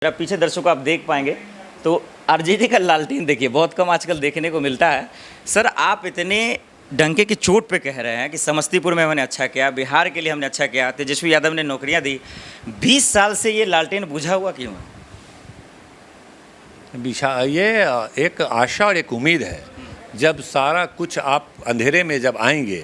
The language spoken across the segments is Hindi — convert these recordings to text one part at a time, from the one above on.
जरा पीछे दर्शकों आप देख पाएंगे तो आरजेडी का लालटेन देखिए, बहुत कम आजकल देखने को मिलता है। सर, आप इतने डंके की चोट पे कह रहे हैं कि समस्तीपुर में हमने अच्छा किया, बिहार के लिए हमने अच्छा किया, तेजस्वी यादव ने नौकरियां दी। 20 साल से ये लालटेन बुझा हुआ क्यों है? ये एक आशा और एक उम्मीद है। जब सारा कुछ आप अंधेरे में जब आएंगे,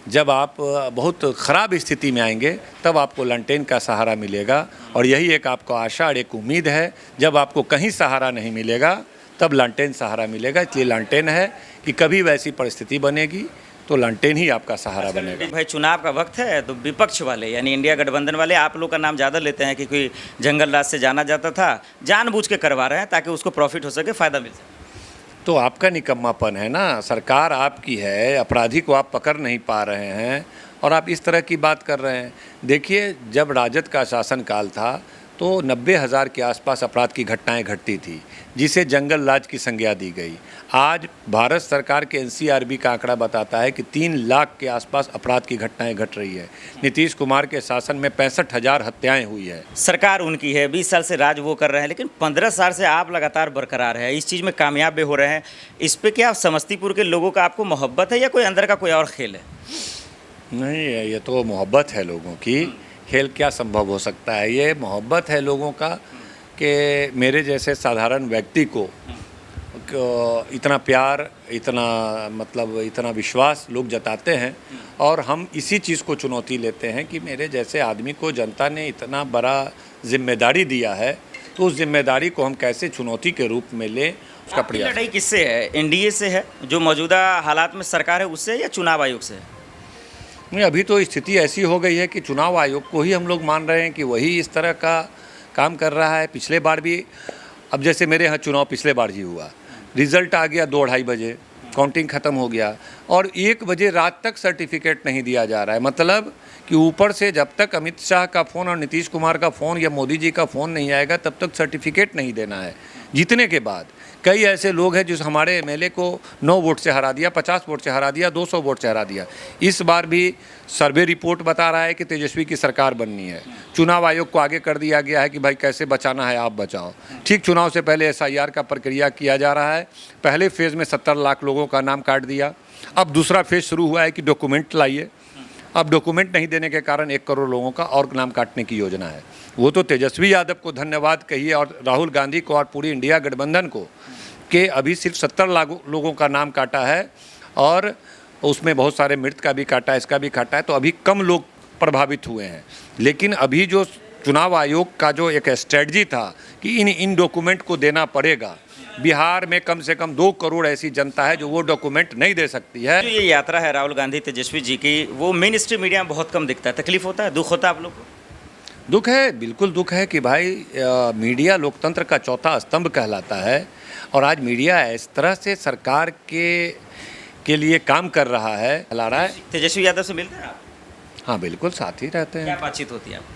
जब आप बहुत ख़राब स्थिति में आएंगे, तब आपको लालटेन का सहारा मिलेगा। और यही एक आपको आशा और एक उम्मीद है। जब आपको कहीं सहारा नहीं मिलेगा, तब लालटेन सहारा मिलेगा। इसलिए लालटेन है कि कभी वैसी परिस्थिति बनेगी तो लालटेन ही आपका सहारा बनेगा। भाई, चुनाव का वक्त है तो विपक्ष वाले यानी इंडिया गठबंधन वाले आप लोग का नाम ज़्यादा लेते हैं कि कोई जंगल राज से जाना जाता था, जानबूझ के करवा रहे हैं ताकि उसको प्रॉफिट हो सके, फ़ायदा मिल सके। तो आपका निकम्मापन है ना। सरकार आपकी है, अपराधी को आप पकड़ नहीं पा रहे हैं और आप इस तरह की बात कर रहे हैं। देखिए, जब राजद का शासनकाल था तो 90,000 के आसपास अपराध की घटनाएं घटती थी, जिसे जंगल राज की संज्ञा दी गई। आज भारत सरकार के एनसीआरबी का आंकड़ा बताता है कि 3 लाख के आसपास अपराध की घटनाएं घट रही है। नीतीश कुमार के शासन में 65,000 हत्याएं हुई है। सरकार उनकी है, 20 साल से राज वो कर रहे हैं, लेकिन 15 साल से आप लगातार बरकरार है, इस चीज़ में कामयाब भी हो रहे हैं। इस पर क्या समस्तीपुर के लोगों का आपको मोहब्बत है या कोई अंदर का कोई और खेल है? नहीं, ये तो मोहब्बत है लोगों की। खेल क्या संभव हो सकता है? ये मोहब्बत है लोगों का कि मेरे जैसे साधारण व्यक्ति को इतना प्यार, इतना विश्वास लोग जताते हैं। और हम इसी चीज़ को चुनौती लेते हैं कि मेरे जैसे आदमी को जनता ने इतना बड़ा जिम्मेदारी दिया है, तो उस जिम्मेदारी को हम कैसे चुनौती के रूप में लें, उसका प्रयास। लड़ाई किससे है? एनडीए से है, जो मौजूदा हालात में सरकार है उससे, या चुनाव आयोग से है? नहीं, अभी तो स्थिति ऐसी हो गई है कि चुनाव आयोग को ही हम लोग मान रहे हैं कि वही इस तरह का काम कर रहा है। पिछले बार भी, अब जैसे मेरे यहाँ चुनाव पिछले बार ही हुआ, रिज़ल्ट आ गया 2-2:30 बजे, काउंटिंग ख़त्म हो गया और 1 बजे रात तक सर्टिफिकेट नहीं दिया जा रहा है। मतलब कि ऊपर से जब तक अमित शाह का फ़ोन और नीतीश कुमार का फ़ोन या मोदी जी का फ़ोन नहीं आएगा, तब तक सर्टिफिकेट नहीं देना है। जीतने के बाद कई ऐसे लोग हैं जिस हमारे एमएलए को 9 वोट से हरा दिया, 50 वोट से हरा दिया, 200 वोट से हरा दिया। इस बार भी सर्वे रिपोर्ट बता रहा है कि तेजस्वी की सरकार बननी है। चुनाव आयोग को आगे कर दिया गया है कि भाई कैसे बचाना है, आप बचाओ। ठीक चुनाव से पहले एसआईआर का प्रक्रिया किया जा रहा है। पहले फेज़ में 70 लाख लोगों का नाम काट दिया। अब दूसरा फेज़ शुरू हुआ है कि डॉक्यूमेंट लाइए। अब डॉक्यूमेंट नहीं देने के कारण 1 करोड़ लोगों का और नाम काटने की योजना है। वो तो तेजस्वी यादव को धन्यवाद कहिए और राहुल गांधी को और पूरी इंडिया गठबंधन को कि अभी सिर्फ 70 लाख लोगों का नाम काटा है और उसमें बहुत सारे मृत का भी काटा है, इसका भी काटा है, तो अभी कम लोग प्रभावित हुए हैं। लेकिन अभी जो चुनाव आयोग का जो एक स्ट्रेटजी था कि इन डॉक्यूमेंट को देना पड़ेगा, बिहार में कम से कम 2 करोड़ ऐसी जनता है जो वो डॉक्यूमेंट नहीं दे सकती है। जो ये यात्रा है राहुल गांधी तेजस्वी जी की, वो मेन स्ट्रीम मीडिया में बहुत कम दिखता है। तकलीफ होता है, दुख होता है आप लोग को? दुख है, बिल्कुल दुख है कि भाई मीडिया लोकतंत्र का चौथा स्तंभ कहलाता है और आज मीडिया इस तरह से सरकार के लिए काम कर रहा है, चला रहा है। तेजस्वी यादव से मिलते हैं आप? हाँ, बिल्कुल साथ ही रहते हैं। क्या बातचीत होती है आपकी?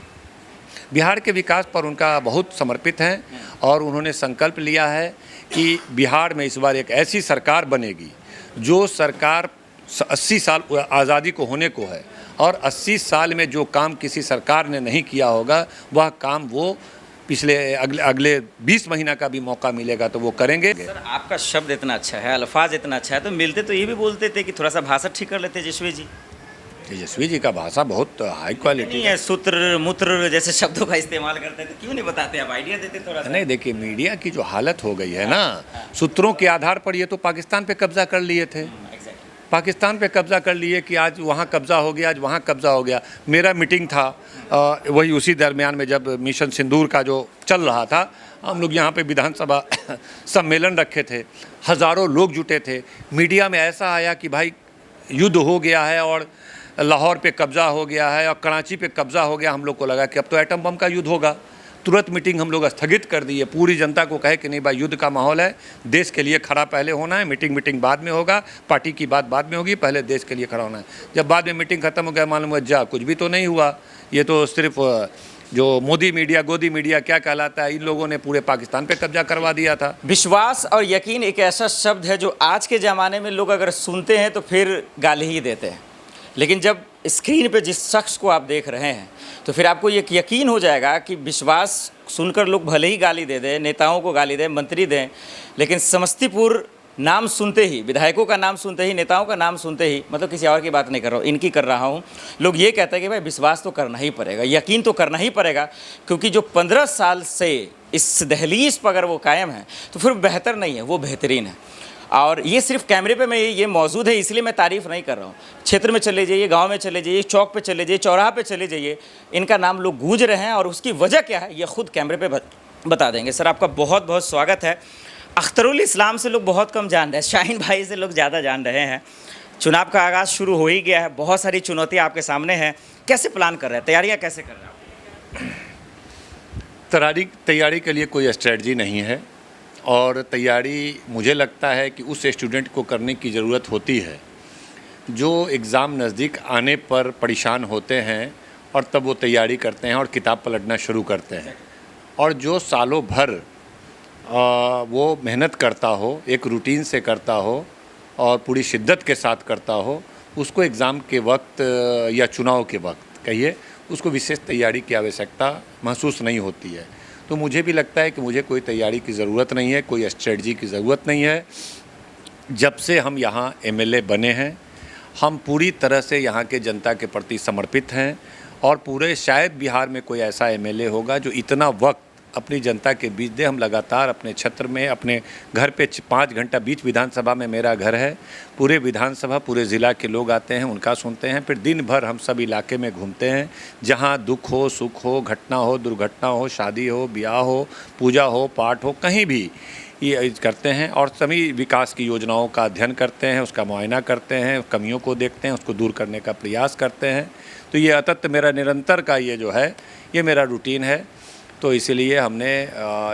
बिहार के विकास पर उनका बहुत समर्पित है और उन्होंने संकल्प लिया है कि बिहार में इस बार एक ऐसी सरकार बनेगी जो सरकार 80 साल आज़ादी को होने को है और 80 साल में जो काम किसी सरकार ने नहीं किया होगा, वह काम वो पिछले अगले 20 महीना का भी मौका मिलेगा तो वो करेंगे। सर, आपका शब्द इतना अच्छा है, अल्फाज इतना अच्छा है, तो मिलते तो ये भी बोलते थे कि थोड़ा सा भाषा ठीक कर लेते तेजस्वी जी। तेजस्वी जी का भाषा बहुत हाई क्वालिटी है, सूत्र मूत्र जैसे शब्दों का इस्तेमाल करते थे, क्यों नहीं बताते आप? आइडिया देते थोड़ा सा। नहीं, देखिए, मीडिया की जो हालत हो गई है ना, सूत्रों के आधार पर ये तो पाकिस्तान पे कब्जा कर लिए थे। पाकिस्तान पे कब्जा कर लिए कि आज वहाँ कब्जा हो गया, आज वहाँ कब्जा हो गया। मेरा मीटिंग था वही उसी दरमियान में जब मिशन सिंदूर का जो चल रहा था, हम लोग यहाँ पे विधानसभा सम्मेलन रखे थे, हज़ारों लोग जुटे थे। मीडिया में ऐसा आया कि भाई युद्ध हो गया है और लाहौर पे कब्ज़ा हो गया है और कराची पे कब्ज़ा हो गया। हम लोग को लगा कि अब तो एटम बम का युद्ध होगा। तुरंत मीटिंग हम लोग स्थगित कर दी है। पूरी जनता को कहे कि नहीं भाई, युद्ध का माहौल है, देश के लिए खड़ा पहले होना है। मीटिंग बाद में होगा, पार्टी की बात बाद में होगी, पहले देश के लिए खड़ा होना है। जब बाद में मीटिंग खत्म हो गया, मालूम हुआ जा कुछ भी तो नहीं हुआ। ये तो सिर्फ जो मोदी मीडिया, गोदी मीडिया क्या कहलाता है, इन लोगों ने पूरे पाकिस्तान पे कब्जा करवा दिया था। विश्वास और यकीन एक ऐसा शब्द है जो आज के ज़माने में लोग अगर सुनते हैं तो फिर गाली ही देते हैं, लेकिन जब स्क्रीन पे जिस शख्स को आप देख रहे हैं तो फिर आपको ये यकीन हो जाएगा कि विश्वास सुनकर लोग भले ही गाली दे दें, नेताओं को गाली दें, मंत्री दें, लेकिन समस्तीपुर नाम सुनते ही, विधायकों का नाम सुनते ही, नेताओं का नाम सुनते ही, मतलब किसी और की बात नहीं कर रहा हूँ, इनकी कर रहा हूँ, लोग ये कहते हैं कि भाई विश्वास तो करना ही पड़ेगा, यकीन तो करना ही पड़ेगा, क्योंकि जो 15 साल से इस दहलीज पर अगर वो कायम है तो फिर बेहतर नहीं है, वो बेहतरीन है। और ये सिर्फ कैमरे पे मैं ये मौजूद है इसलिए मैं तारीफ़ नहीं कर रहा हूँ। क्षेत्र में चले जाइए, गांव में चले जाइए, चौक पे चले जाइए, चौराहा पे चले जाइए, इनका नाम लोग गूंज रहे हैं और उसकी वजह क्या है ये खुद कैमरे पे बता देंगे। सर आपका बहुत बहुत स्वागत है। अख्तरुल इस्लाम से लोग बहुत कम जान रहे हैं, शाहीन भाई से लोग ज़्यादा जान रहे हैं। चुनाव का आगाज़ शुरू हो ही गया है, बहुत सारी चुनौतियाँ आपके सामने हैं, कैसे प्लान कर रहे हैं, तैयारियाँ कैसे कर रहे हैं? तैयारी के लिए कोई स्ट्रेटजी नहीं है और तैयारी मुझे लगता है कि उस स्टूडेंट को करने की ज़रूरत होती है जो एग्ज़ाम नज़दीक आने पर परेशान होते हैं और तब वो तैयारी करते हैं और किताब पलटना शुरू करते हैं, और जो सालों भर वो मेहनत करता हो, एक रूटीन से करता हो और पूरी शिद्दत के साथ करता हो, उसको एग्ज़ाम के वक्त या चुनाव के वक्त कहिए उसको विशेष तैयारी की आवश्यकता महसूस नहीं होती है। तो मुझे भी लगता है कि मुझे कोई तैयारी की ज़रूरत नहीं है, कोई स्ट्रेटजी की ज़रूरत नहीं है। जब से हम यहाँ एमएलए बने हैं हम पूरी तरह से यहाँ के जनता के प्रति समर्पित हैं और पूरे शायद बिहार में कोई ऐसा एमएलए होगा जो इतना वक्त अपनी जनता के बीच दे। हम लगातार अपने क्षेत्र में, अपने घर पे 5 घंटा, बीच विधानसभा में मेरा घर है, पूरे विधानसभा पूरे ज़िला के लोग आते हैं, उनका सुनते हैं, फिर दिन भर हम सब इलाके में घूमते हैं, जहां दुख हो, सुख हो, घटना हो, दुर्घटना हो, शादी हो, ब्याह हो, पूजा हो, पाठ हो, कहीं भी ये करते हैं और सभी विकास की योजनाओं का अध्ययन करते हैं, उसका मुआयना करते हैं, कमियों को देखते हैं, उसको दूर करने का प्रयास करते हैं। तो ये अतत मेरा निरंतर का ये जो है ये मेरा रूटीन है। तो इसीलिए हमने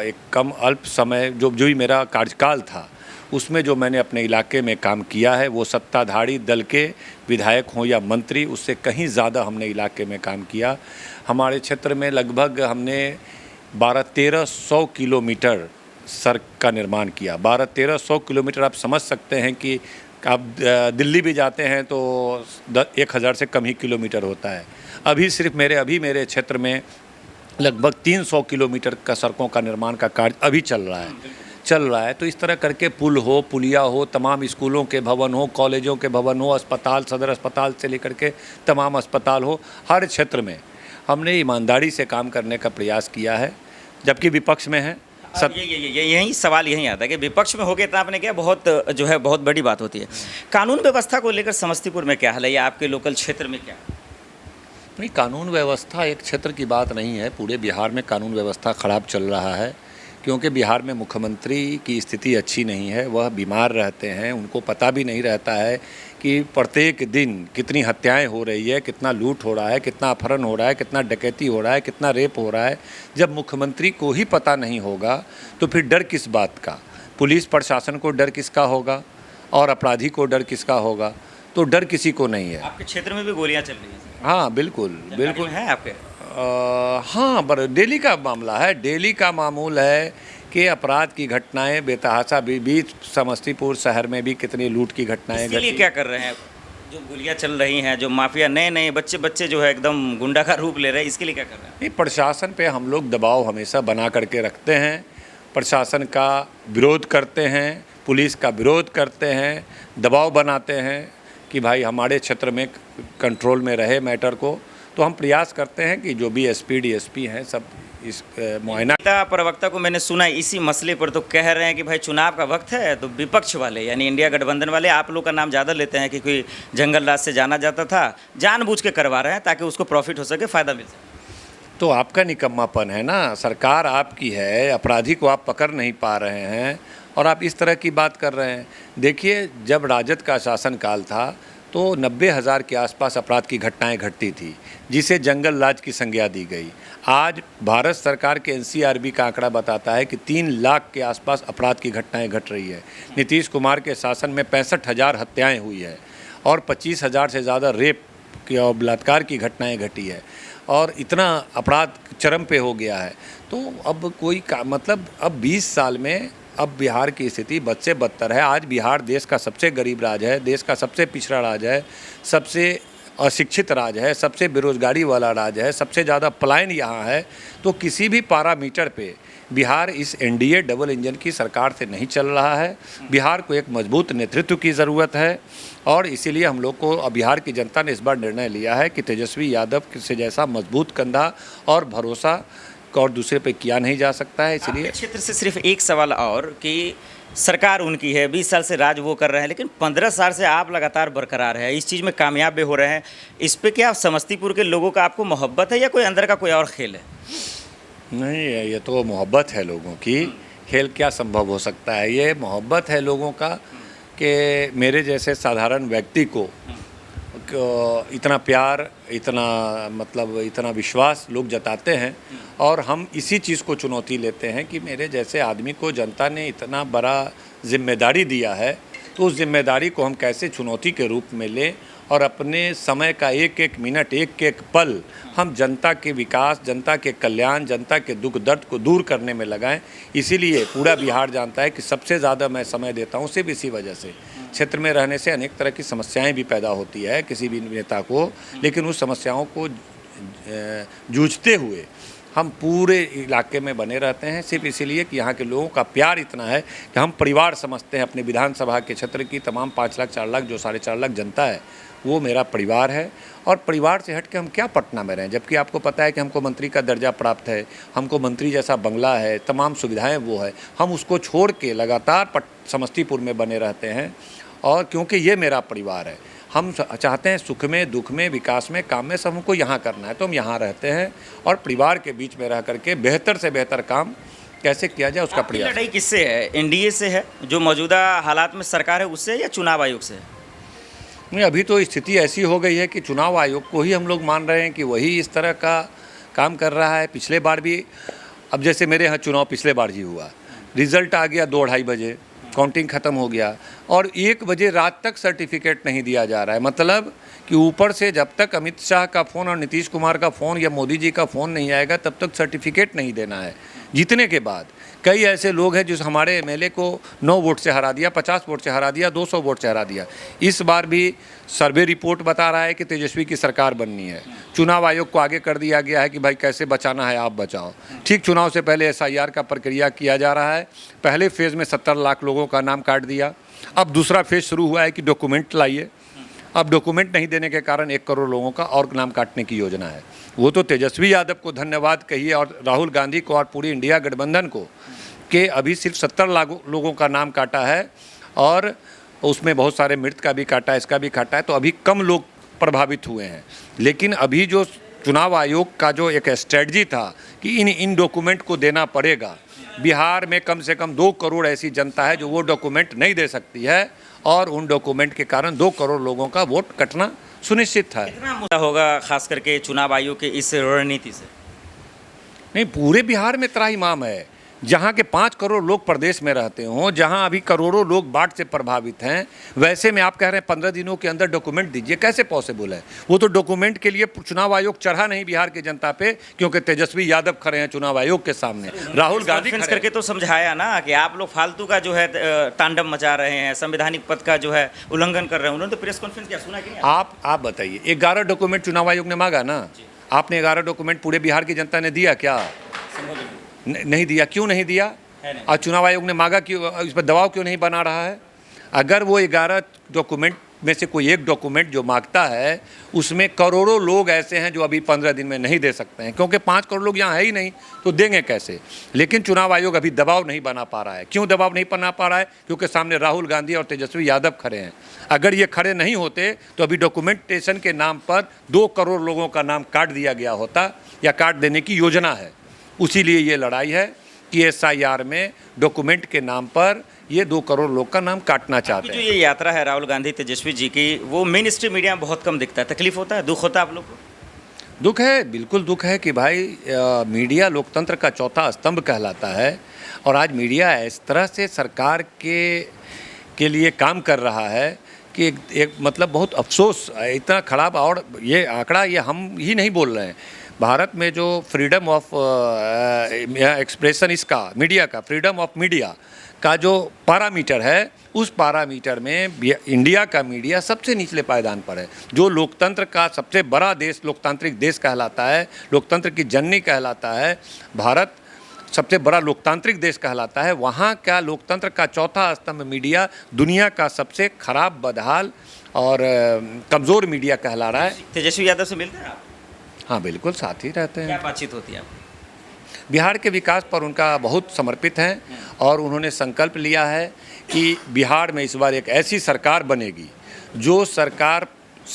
एक कम अल्प समय जो भी मेरा कार्यकाल था उसमें जो मैंने अपने इलाके में काम किया है वो सत्ताधारी दल के विधायक हों या मंत्री, उससे कहीं ज़्यादा हमने इलाके में काम किया। हमारे क्षेत्र में लगभग हमने 1200-1300 किलोमीटर सड़क का निर्माण किया। 1200-1300 किलोमीटर आप समझ सकते हैं कि आप दिल्ली भी जाते हैं तो 1000 से कम ही किलोमीटर होता है। अभी सिर्फ मेरे क्षेत्र में लगभग 300 किलोमीटर का सड़कों का निर्माण का कार्य अभी चल रहा है। तो इस तरह करके पुल हो, पुलिया हो, तमाम स्कूलों के भवन हो, कॉलेजों के भवन हो, अस्पताल, सदर अस्पताल से लेकर के तमाम अस्पताल हो, हर क्षेत्र में हमने ईमानदारी से काम करने का प्रयास किया है। जबकि विपक्ष में है सब यही सवाल यही आता है कि विपक्ष में हो गए तो आपने क्या बहुत जो है बहुत बड़ी बात होती है। कानून व्यवस्था को लेकर समस्तीपुर में क्या हाल है या आपके लोकल क्षेत्र में क्या? नहीं, कानून व्यवस्था एक क्षेत्र की बात नहीं है, पूरे बिहार में कानून व्यवस्था ख़राब चल रहा है क्योंकि बिहार में मुख्यमंत्री की स्थिति अच्छी नहीं है। वह बीमार रहते हैं, उनको पता भी नहीं रहता है कि प्रत्येक दिन कितनी हत्याएं हो रही है, कितना लूट हो रहा है, कितना अपहरण हो रहा है, कितना डकैती हो रहा है, कितना रेप हो रहा है। जब मुख्यमंत्री को ही पता नहीं होगा तो फिर डर किस बात का? पुलिस प्रशासन को डर किसका होगा और अपराधी को डर किसका होगा? तो डर किसी को नहीं है। आपके क्षेत्र में भी गोलियां चल रही हैं? हाँ बिल्कुल है आपके। हाँ, पर डेली का मामला है, डेली का मामूल है कि अपराध की घटनाएं बेतहाशा बीच समस्तीपुर शहर में भी कितनी लूट की घटनाएं इसके लिए क्या कर रहे हैं? जो गोलियां चल रही हैं, जो माफिया नए बच्चे जो है एकदम गुंडा का रूप ले रहे हैं, इसके लिए क्या कर रहे हैं? नहीं, प्रशासन पे हम लोग दबाव हमेशा बना करके रखते हैं, प्रशासन का विरोध करते हैं, पुलिस का विरोध करते हैं, दबाव बनाते हैं कि भाई हमारे क्षेत्र में कंट्रोल में रहे मैटर को। तो हम प्रयास करते हैं कि जो भी एसपी डीएसपी हैं सब इस मुआयना। प्रवक्ता को मैंने सुना इसी मसले पर तो कह रहे हैं कि भाई चुनाव का वक्त है तो विपक्ष वाले यानी इंडिया गठबंधन वाले आप लोग का नाम ज़्यादा लेते हैं कि कोई जंगल राज से जाना जाता था, जानबूझ के करवा रहे हैं ताकि उसको प्रॉफिट हो सके, फ़ायदा मिल सके। तो आपका निकम्मापन है ना, सरकार आपकी है, अपराधी को आप पकड़ नहीं पा रहे हैं और आप इस तरह की बात कर रहे हैं। देखिए, जब राजद का शासनकाल था तो 90,000 के आसपास अपराध की घटनाएं घटती थी जिसे जंगल राज की संज्ञा दी गई। आज भारत सरकार के एनसीआरबी का आंकड़ा बताता है कि 3 लाख के आसपास अपराध की घटनाएं घट रही है। नीतीश कुमार के शासन में 65,000 हत्याएं हुई है और 25,000 से ज़्यादा रेप की और बलात्कार की घटनाएं घटी है और इतना अपराध चरम पे हो गया है। तो अब कोई मतलब अब 20 साल में अब बिहार की स्थिति बद से बदतर है। आज बिहार देश का सबसे गरीब राज्य है, देश का सबसे पिछड़ा राज्य है, सबसे अशिक्षित राज्य है, सबसे बेरोजगारी वाला राज्य है, सबसे ज़्यादा पलायन यहाँ है, तो किसी भी पैरामीटर पे बिहार इस एनडीए डबल इंजन की सरकार से नहीं चल रहा है। बिहार को एक मजबूत नेतृत्व की ज़रूरत है और इसीलिए हम लोग को बिहार की जनता ने इस बार निर्णय लिया है कि तेजस्वी यादव से जैसा मजबूत कंधा और भरोसा और दूसरे पे किया नहीं जा सकता है। इसलिए क्षेत्र से सिर्फ एक सवाल और कि सरकार उनकी है, 20 साल से राज वो कर रहे हैं, लेकिन 15 साल से आप लगातार बरकरार है, इस चीज़ में कामयाब भी हो रहे हैं। इस पे क्या समस्तीपुर के लोगों का आपको मोहब्बत है या कोई अंदर का कोई और खेल है? नहीं, ये तो मोहब्बत है लोगों की, खेल क्या संभव हो सकता है। ये मोहब्बत है लोगों का कि मेरे जैसे साधारण व्यक्ति को इतना प्यार, इतना मतलब इतना विश्वास लोग जताते हैं और हम इसी चीज़ को चुनौती लेते हैं कि मेरे जैसे आदमी को जनता ने इतना बड़ा जिम्मेदारी दिया है, तो उस जिम्मेदारी को हम कैसे चुनौती के रूप में लें और अपने समय का एक एक मिनट, एक एक पल हम जनता के विकास, जनता के कल्याण, जनता के दुख दर्द को दूर करने में लगाएं। इसीलिए पूरा बिहार जानता है कि सबसे ज़्यादा मैं समय देता हूं सिर्फ इसी वजह से। क्षेत्र में रहने से अनेक तरह की समस्याएं भी पैदा होती है किसी भी नेता को, लेकिन उस समस्याओं को जूझते हुए हम पूरे इलाके में बने रहते हैं सिर्फ इसीलिए कि यहाँ के लोगों का प्यार इतना है कि हम परिवार समझते हैं। अपने विधानसभा के क्षेत्र की तमाम 5 लाख 4 लाख जो 4.5 लाख जनता है वो मेरा परिवार है और परिवार से हट के हम क्या पटना में रहें, जबकि आपको पता है कि हमको मंत्री का दर्जा प्राप्त है, हमको मंत्री जैसा बंगला है, तमाम सुविधाएं वो है, हम उसको छोड़ के लगातार समस्तीपुर में बने रहते हैं। और क्योंकि ये मेरा परिवार है, हम चाहते हैं सुख में, दुख में, विकास में, काम में सब हमको यहाँ करना है, तो हम यहाँ रहते हैं और परिवार के बीच में रह करके बेहतर से बेहतर काम कैसे किया जाए उसका प्रयास। लड़ाई किससे है? एनडीए से है जो मौजूदा हालात में सरकार है उससे, या चुनाव आयोग से है? नहीं, अभी तो स्थिति ऐसी हो गई है कि चुनाव आयोग को ही हम लोग मान रहे हैं कि वही इस तरह का काम कर रहा है। पिछले बार भी, अब जैसे मेरे यहाँ चुनाव पिछले बार जी हुआ, रिज़ल्ट आ गया 2-2:30 बजे, काउंटिंग ख़त्म हो गया और 1 बजे रात तक सर्टिफिकेट नहीं दिया जा रहा है। मतलब कि ऊपर से जब तक अमित शाह का फ़ोन और नीतीश कुमार का फ़ोन या मोदी जी का फ़ोन नहीं आएगा तब तक सर्टिफिकेट नहीं देना है। जीतने के बाद कई ऐसे लोग हैं जो हमारे एमएलए को 9 वोट से हरा दिया, 50 वोट से हरा दिया, 200 वोट से हरा दिया। इस बार भी सर्वे रिपोर्ट बता रहा है कि तेजस्वी की सरकार बननी है। चुनाव आयोग को आगे कर दिया गया है कि भाई कैसे बचाना है आप बचाओ। ठीक चुनाव से पहले एसआईआर का प्रक्रिया किया जा रहा है। पहले फेज़ में 70 लाख लोगों का नाम काट दिया, अब दूसरा फेज़ शुरू हुआ है कि डॉक्यूमेंट लाइए। अब डॉक्यूमेंट नहीं देने के कारण 1 करोड़ लोगों का और नाम काटने की योजना है। वो तो तेजस्वी यादव को धन्यवाद कहिए और राहुल गांधी को और पूरी इंडिया गठबंधन को कि अभी सिर्फ 70 लाख लोगों का नाम काटा है और उसमें बहुत सारे मृत का भी काटा है, इसका भी काटा है, तो अभी कम लोग प्रभावित हुए हैं। लेकिन अभी जो चुनाव आयोग का जो एक स्ट्रेटजी था कि इन डॉक्यूमेंट को देना पड़ेगा, बिहार में कम से कम 2 करोड़ ऐसी जनता है जो वो डॉक्यूमेंट नहीं दे सकती है और उन डॉक्यूमेंट के कारण 2 करोड़ लोगों का वोट कटना सुनिश्चित था। कितना मुद्दा होगा खास करके चुनाव आयोग के इस रणनीति से? नहीं, पूरे बिहार में त्राहिमाम है। जहाँ के 5 करोड़ लोग प्रदेश में रहते हों, जहाँ अभी करोड़ों लोग बाढ़ से प्रभावित हैं, वैसे में आप कह रहे हैं 15 दिनों के अंदर डॉक्यूमेंट दीजिए, कैसे पॉसिबल है? वो तो डॉक्यूमेंट के लिए चुनाव आयोग चढ़ा नहीं बिहार की जनता पे, क्योंकि तेजस्वी यादव खड़े हैं चुनाव आयोग के सामने, राहुल गांधी करके तो समझाया ना कि आप लोग फालतू का जो है तांडव मचा रहे हैं, संवैधानिक पद का जो है उल्लंघन कर रहे हैं। उन्होंने तो प्रेस कॉन्फ्रेंस क्या सुना कि नहीं? आप बताइए, 11 डॉक्यूमेंट चुनाव आयोग ने मांगा ना, आपने 11 डॉक्यूमेंट पूरे बिहार की जनता ने दिया क्या? नहीं दिया। क्यों नहीं दिया? और चुनाव आयोग ने मांगा क्यों? इस पर दबाव क्यों नहीं बना रहा है? अगर वो 11 डॉक्यूमेंट में से कोई एक डॉक्यूमेंट जो मांगता है, उसमें करोड़ों लोग ऐसे हैं जो अभी 15 दिन में नहीं दे सकते हैं, क्योंकि 5 करोड़ लोग यहाँ है ही नहीं, तो देंगे कैसे? लेकिन चुनाव आयोग अभी दबाव नहीं बना पा रहा है। क्यों दबाव नहीं बना पा रहा है? क्योंकि सामने राहुल गांधी और तेजस्वी यादव खड़े हैं। अगर ये खड़े नहीं होते तो अभी डॉक्यूमेंटेशन के नाम पर 2 करोड़ लोगों का नाम काट दिया गया होता या काट देने की योजना है। उसीलिए ये लड़ाई है कि एसआईआर में डॉक्यूमेंट के नाम पर ये 2 करोड़ लोग का नाम काटना चाहते हैं। जो ये यात्रा है राहुल गांधी तेजस्वी जी की, वो मेन स्ट्रीम मीडिया में बहुत कम दिखता है। तकलीफ होता है, दुख होता है आप लोग को? दुख है, बिल्कुल दुख है कि भाई मीडिया लोकतंत्र का चौथा स्तंभ कहलाता है और आज मीडिया इस तरह से सरकार के लिए काम कर रहा है कि एक मतलब बहुत अफसोस, इतना खराब। और ये आंकड़ा ये हम ही नहीं बोल रहे हैं, भारत में जो फ्रीडम ऑफ एक्सप्रेशन इसका मीडिया का फ्रीडम ऑफ मीडिया का जो पैरामीटर है, उस पैरामीटर में इंडिया का मीडिया सबसे निचले पायदान पर है। जो लोकतंत्र का सबसे बड़ा देश, लोकतांत्रिक देश कहलाता है, लोकतंत्र की जननी कहलाता है, भारत सबसे बड़ा लोकतांत्रिक देश कहलाता है, वहाँ का लोकतंत्र का चौथा स्तंभ मीडिया दुनिया का सबसे खराब, बदहाल और कमज़ोर मीडिया कहला रहा है। तेजस्वी यादव से मिलते हैं आप? हाँ बिल्कुल, साथ ही रहते हैं। क्या बातचीत होती है आपकी? बिहार के विकास पर उनका बहुत समर्पित है और उन्होंने संकल्प लिया है कि बिहार में इस बार एक ऐसी सरकार बनेगी जो सरकार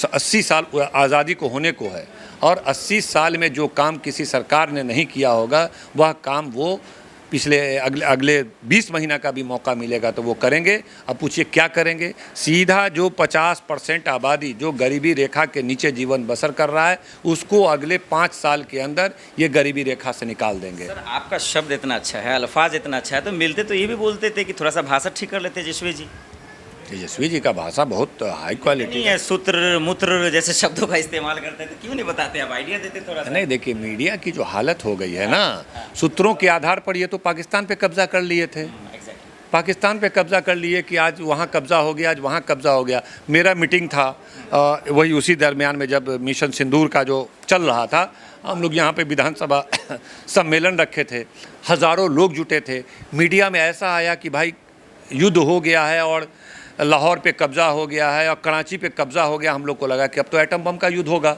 80 साल आज़ादी को होने को है, और 80 साल में जो काम किसी सरकार ने नहीं किया होगा वह काम वो पिछले अगले 20 महीना का भी मौका मिलेगा तो वो करेंगे। अब पूछिए क्या करेंगे? सीधा जो 50% आबादी जो गरीबी रेखा के नीचे जीवन बसर कर रहा है, उसको अगले 5 साल के अंदर ये गरीबी रेखा से निकाल देंगे। सर आपका शब्द इतना अच्छा है, अल्फाज इतना अच्छा है, तो मिलते तो ये भी बोलते थे कि थोड़ा सा भाषा ठीक कर लेते तेजस्वी जी। तेजस्वी जी का भाषा बहुत हाई क्वालिटी नहीं है, सूत्र मूत्र जैसे शब्दों का इस्तेमाल करते थे, क्यों नहीं बताते आप? आइडिया देते थोड़ा सा। नहीं, देखिए मीडिया की जो हालत हो गई है ना, सूत्रों के आधार पर ये तो पाकिस्तान पे कब्जा कर लिए थे, पाकिस्तान पे कब्जा कर लिए कि आज वहाँ कब्जा हो गया, आज वहाँ कब्जा हो गया। मेरा मीटिंग था वही उसी दरमियान में जब मिशन सिंदूर का जो चल रहा था, हम लोग यहाँ पे विधानसभा सम्मेलन रखे थे, हज़ारों लोग जुटे थे। मीडिया में ऐसा आया कि भाई युद्ध हो गया है और लाहौर पे कब्ज़ा हो गया है और कराची पे कब्ज़ा हो गया। हम लोग को लगा कि अब तो एटम बम का युद्ध होगा।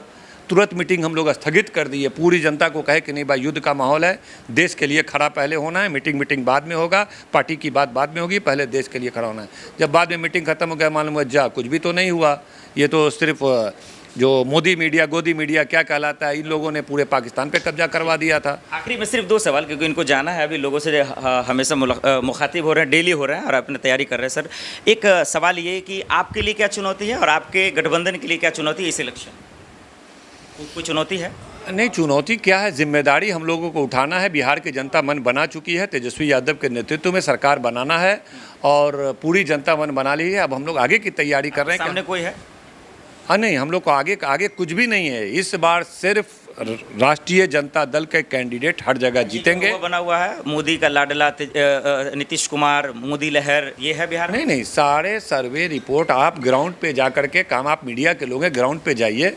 तुरंत मीटिंग हम लोग स्थगित कर दी है, पूरी जनता को कहे कि नहीं भाई, युद्ध का माहौल है, देश के लिए खड़ा पहले होना है, मीटिंग बाद में होगा, पार्टी की बात बाद में होगी, पहले देश के लिए खड़ा होना है। जब बाद में मीटिंग खत्म हो गया, मालूम हुआ जा कुछ भी तो नहीं हुआ, ये तो सिर्फ जो मोदी मीडिया, गोदी मीडिया क्या कहलाता है, इन लोगों ने पूरे पाकिस्तान पे कब्जा करवा दिया था। आखिरी में सिर्फ 2 सवाल, क्योंकि इनको जाना है, अभी लोगों से हमेशा मुखातिब हो रहे हैं, डेली हो रहे हैं और अपनी तैयारी कर रहे हैं। सर एक सवाल ये कि आपके लिए क्या चुनौती है और आपके गठबंधन के लिए क्या चुनौती है इस इलेक्शन? कोई चुनौती है? नहीं, चुनौती क्या है, जिम्मेदारी हम लोगों को उठाना है। बिहार की जनता मन बना चुकी है, तेजस्वी यादव के नेतृत्व में सरकार बनाना है और पूरी जनता मन बना ली है। अब हम लोग आगे की तैयारी कर रहे हैं। सामने कोई है? हाँ नहीं, हम लोग को आगे कुछ भी नहीं है। इस बार सिर्फ राष्ट्रीय जनता दल के कैंडिडेट हर जगह जीतेंगे। वो बना हुआ है मोदी का लाडला, नीतीश कुमार, मोदी लहर, ये है बिहार में? नहीं, सारे सर्वे रिपोर्ट आप ग्राउंड पे जा करके काम, आप मीडिया के लोग हैं, ग्राउंड पे जाइए।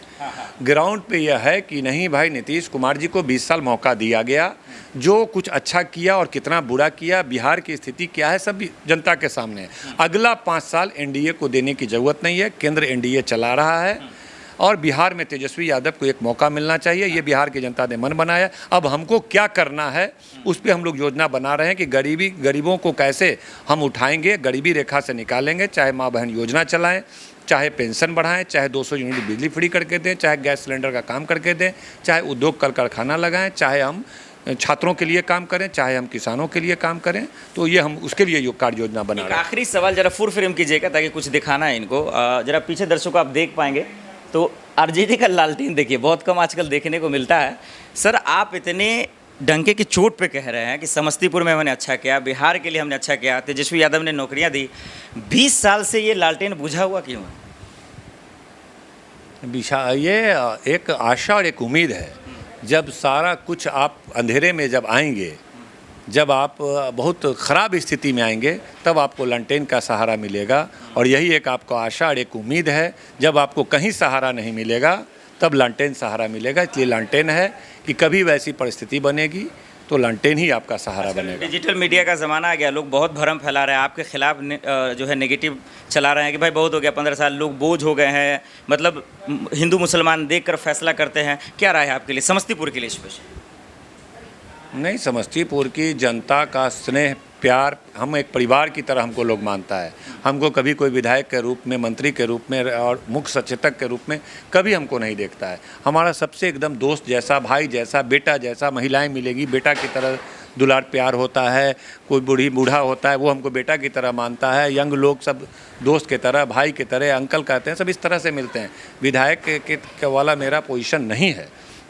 ग्राउंड पे यह है कि नहीं भाई, नीतीश कुमार जी को 20 साल मौका दिया गया, जो कुछ अच्छा किया और कितना बुरा किया, बिहार की स्थिति क्या है, सब जनता के सामने है। अगला 5 साल एनडीए को देने की ज़रूरत नहीं है, केंद्र एनडीए चला रहा है और बिहार में तेजस्वी यादव को एक मौका मिलना चाहिए। ये बिहार की जनता ने मन बनाया। अब हमको क्या करना है उस पर हम लोग योजना बना रहे हैं कि गरीबों को कैसे हम उठाएंगे, गरीबी रेखा से निकालेंगे। चाहे माँ बहन योजना चलाएं, चाहे पेंशन बढ़ाएं, चाहे 200 यूनिट बिजली फ्री करके दें, चाहे गैस सिलेंडर का काम करके दें, चाहे उद्योग कल कारखाना लगाएं, चाहे हम छात्रों के लिए काम करें, चाहे हम किसानों के लिए काम करें। तो ये हम उसके लिए कार्य योजना बना रहे हैं। आखिरी सवाल जरा फुल फ्रेम कीजिएगा ताकि कुछ दिखाना है इनको। जरा पीछे दर्शकों आप देख पाएंगे तो आरजेडी का लालटेन देखिए, बहुत कम आजकल देखने को मिलता है। सर आप इतने डंके की चोट पे कह रहे हैं कि समस्तीपुर में हमने अच्छा किया, बिहार के लिए हमने अच्छा किया, तेजस्वी यादव ने नौकरियां दी, 20 साल से ये लालटेन बुझा हुआ क्यों है? ये एक आशा और एक उम्मीद है। जब सारा कुछ आप अंधेरे में जब आएंगे, जब आप बहुत ख़राब स्थिति में आएंगे, तब आपको लालटेन का सहारा मिलेगा। और यही एक आपको आशा और एक उम्मीद है। जब आपको कहीं सहारा नहीं मिलेगा तब लालटेन सहारा मिलेगा। इसलिए लालटेन है कि कभी वैसी परिस्थिति बनेगी तो लालटेन ही आपका सहारा बनेगा। डिजिटल मीडिया का ज़माना आ गया, लोग बहुत भरम फैला रहे हैं, आपके खिलाफ जो है नेगेटिव चला रहे हैं कि भाई बहुत हो गया, 15 साल लोग बोझ हो गए हैं, मतलब हिंदू मुसलमान देखकर फैसला करते हैं। क्या राय है आपके लिए समस्तीपुर के लिए स्पेशल? नहीं, समस्तीपुर की जनता का स्नेह प्यार, हम एक परिवार की तरह हमको लोग मानता है। हमको कभी कोई विधायक के रूप में, मंत्री के रूप में और मुख्य सचेतक के रूप में कभी हमको नहीं देखता है। हमारा सबसे एकदम दोस्त जैसा, भाई जैसा, बेटा जैसा, महिलाएं मिलेगी बेटा की तरह दुलार प्यार होता है। कोई बूढ़ा होता है वो हमको बेटा की तरह मानता है। यंग लोग सब दोस्त की तरह, भाई की तरह, अंकल कहते हैं, सब इस तरह से मिलते हैं। विधायक के वाला मेरा पोजीशन नहीं है,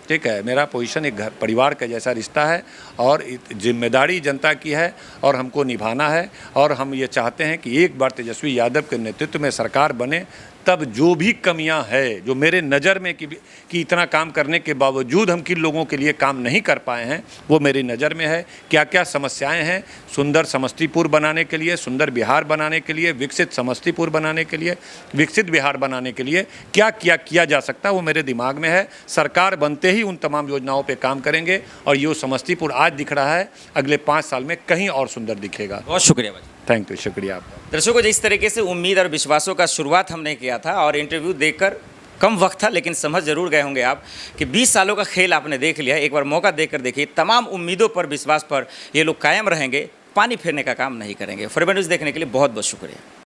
ठीक है। मेरा पोजीशन एक घर परिवार का जैसा रिश्ता है और जिम्मेदारी जनता की है और हमको निभाना है। और हम ये चाहते हैं कि एक बार तेजस्वी यादव के नेतृत्व में सरकार बने, तब जो भी कमियां है, जो मेरे नज़र में कि इतना काम करने के बावजूद हम किन लोगों के लिए काम नहीं कर पाए हैं, वो मेरी नज़र में है। क्या क्या समस्याएं हैं सुंदर समस्तीपुर बनाने के लिए, सुंदर बिहार बनाने के लिए, विकसित समस्तीपुर बनाने के लिए, विकसित बिहार बनाने के लिए क्या किया जा सकता है, वो मेरे दिमाग में है। सरकार बनते ही उन तमाम योजनाओं पर काम करेंगे और ये समस्तीपुर आज दिख रहा है, अगले 5 साल में कहीं और सुंदर दिखेगा। बहुत शुक्रिया भाई। थैंक यू, शुक्रिया आपका। दर्शकों, जिस तरीके से उम्मीद और विश्वासों का शुरुआत हमने किया था और इंटरव्यू देखकर कम वक्त था, लेकिन समझ जरूर गए होंगे आप कि 20 सालों का खेल आपने देख लिया। एक बार मौका देकर देखिए, तमाम उम्मीदों पर, विश्वास पर ये लोग कायम रहेंगे, पानी फेरने का काम नहीं करेंगे। फॉरवर्ड न्यूज़ देखने के लिए बहुत बहुत शुक्रिया।